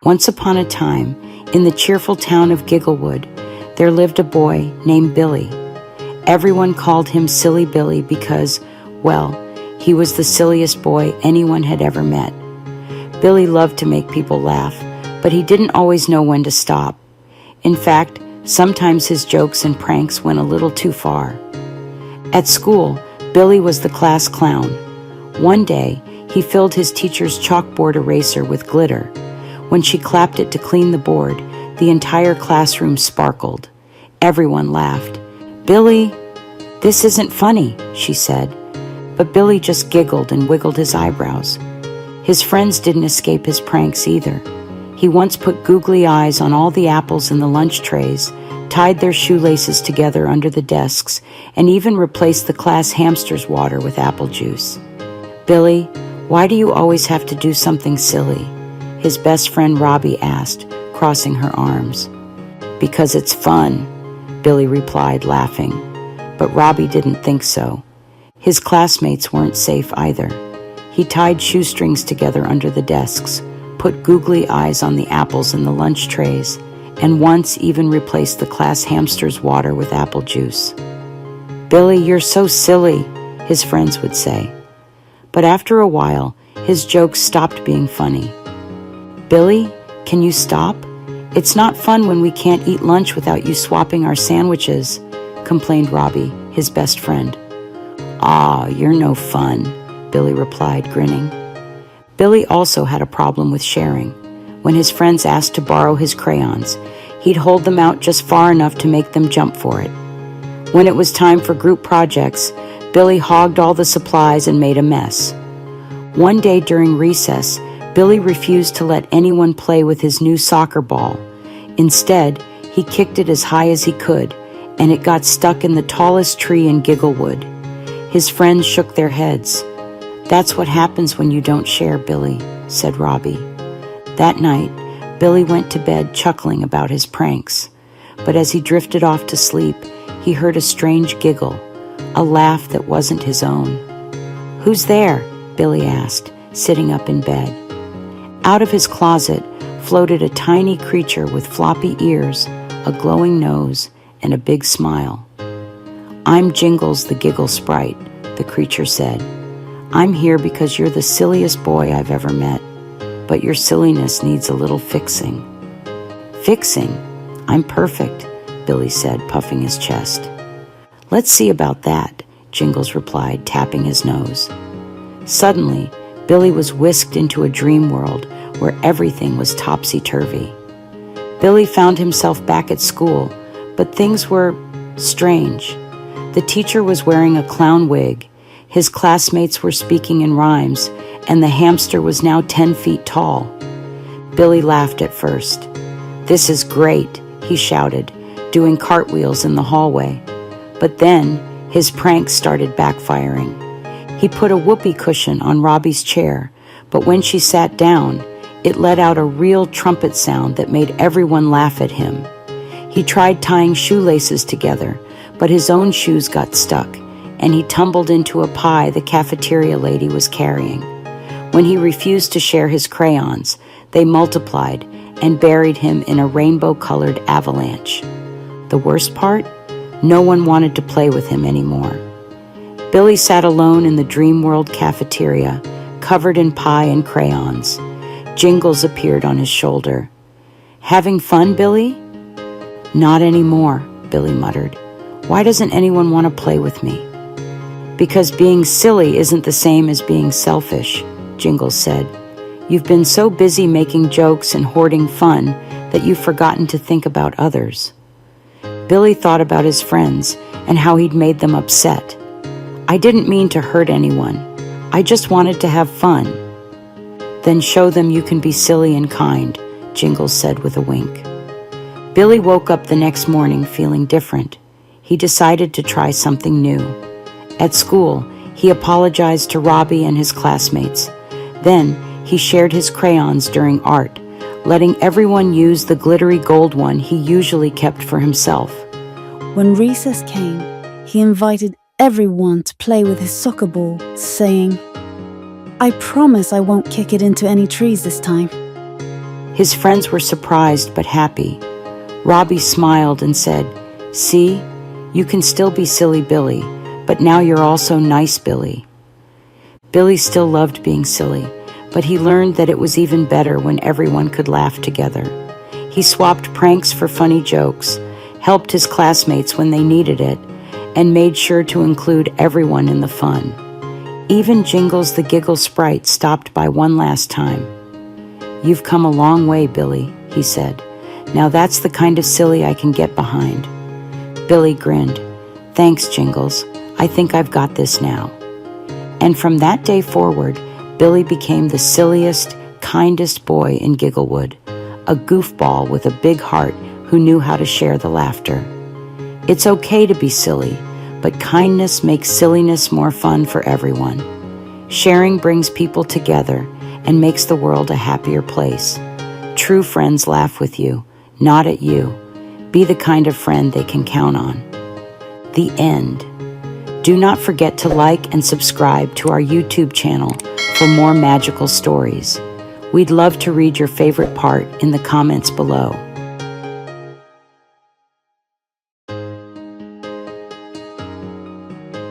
Once upon a time, in the cheerful town of Gigglewood, there lived a boy named Billy. Everyone called him Silly Billy because, well, he was the silliest boy anyone had ever met. Billy loved to make people laugh, but he didn't always know when to stop. In fact, sometimes his jokes and pranks went a little too far. At school, Billy was the class clown. One day, he filled his teacher's chalkboard eraser with glitter. When she clapped it to clean the board, the entire classroom sparkled. Everyone laughed. "Billy, this isn't funny," she said. But Billy just giggled and wiggled his eyebrows. His friends didn't escape his pranks either. He once put googly eyes on all the apples in the lunch trays, tied their shoelaces together under the desks, and even replaced the class hamster's water with apple juice. "Billy, why do you always have to do something silly?" his best friend Robbie asked, crossing her arms. "Because it's fun," Billy replied, laughing. But Robbie didn't think so. His classmates weren't safe either. He tied shoestrings together under the desks, put googly eyes on the apples in the lunch trays, and once even replaced the class hamster's water with apple juice. "Billy, you're so silly," his friends would say. But after a while, his jokes stopped being funny. "Billy, can you stop? It's not fun when we can't eat lunch without you swapping our sandwiches," complained Robbie, his best friend. "Aw, you're no fun," Billy replied, grinning. Billy also had a problem with sharing. When his friends asked to borrow his crayons, he'd hold them out just far enough to make them jump for it. When it was time for group projects, Billy hogged all the supplies and made a mess. One day during recess, Billy refused to let anyone play with his new soccer ball. Instead, he kicked it as high as he could, and it got stuck in the tallest tree in Gigglewood. His friends shook their heads. "That's what happens when you don't share, Billy," said Robbie. That night, Billy went to bed chuckling about his pranks. But as he drifted off to sleep, he heard a strange giggle, a laugh that wasn't his own. "Who's there?" Billy asked, sitting up in bed. Out of his closet floated a tiny creature with floppy ears, a glowing nose, and a big smile. "I'm Jingles the Giggle Sprite," the creature said. "I'm here because you're the silliest boy I've ever met, but your silliness needs a little fixing." "Fixing? I'm perfect," Billy said, puffing his chest. "Let's see about that," Jingles replied, tapping his nose. Suddenly, Billy was whisked into a dream world where everything was topsy-turvy. Billy found himself back at school, but things were strange. The teacher was wearing a clown wig, his classmates were speaking in rhymes, and the hamster was now 10 feet tall. Billy laughed at first. "This is great," he shouted, doing cartwheels in the hallway. But then, his pranks started backfiring. He put a whoopee cushion on Robbie's chair, but when she sat down, it let out a real trumpet sound that made everyone laugh at him. He tried tying shoelaces together, but his own shoes got stuck, and he tumbled into a pie the cafeteria lady was carrying. When he refused to share his crayons, they multiplied and buried him in a rainbow-colored avalanche. The worst part? No one wanted to play with him anymore. Billy sat alone in the Dream World cafeteria, covered in pie and crayons. Jingles appeared on his shoulder. "Having fun, Billy?" "Not anymore," Billy muttered. "Why doesn't anyone want to play with me?" "Because being silly isn't the same as being selfish," Jingles said. "You've been so busy making jokes and hoarding fun that you've forgotten to think about others." Billy thought about his friends and how he'd made them upset. "I didn't mean to hurt anyone. I just wanted to have fun." "Then show them you can be silly and kind," Jingles said with a wink. Billy woke up the next morning feeling different. He decided to try something new. At school, he apologized to Robbie and his classmates. Then, he shared his crayons during art, letting everyone use the glittery gold one he usually kept for himself. When recess came, he invited everyone to play with his soccer ball, saying, "I promise I won't kick it into any trees this time." His friends were surprised but happy. Robbie smiled and said, "See, you can still be silly Billy, but now you're also nice Billy." Billy still loved being silly, but he learned that it was even better when everyone could laugh together. He swapped pranks for funny jokes, helped his classmates when they needed it, and made sure to include everyone in the fun. Even Jingles the Giggle Sprite stopped by one last time. "You've come a long way, Billy," he said. "Now that's the kind of silly I can get behind." Billy grinned. "Thanks, Jingles. I think I've got this now." And from that day forward, Billy became the silliest, kindest boy in Gigglewood, a goofball with a big heart who knew how to share the laughter. It's okay to be silly, but kindness makes silliness more fun for everyone. Sharing brings people together and makes the world a happier place. True friends laugh with you, not at you. Be the kind of friend they can count on. The end. Do not forget to like and subscribe to our YouTube channel for more magical stories. We'd love to read your favorite part in the comments below.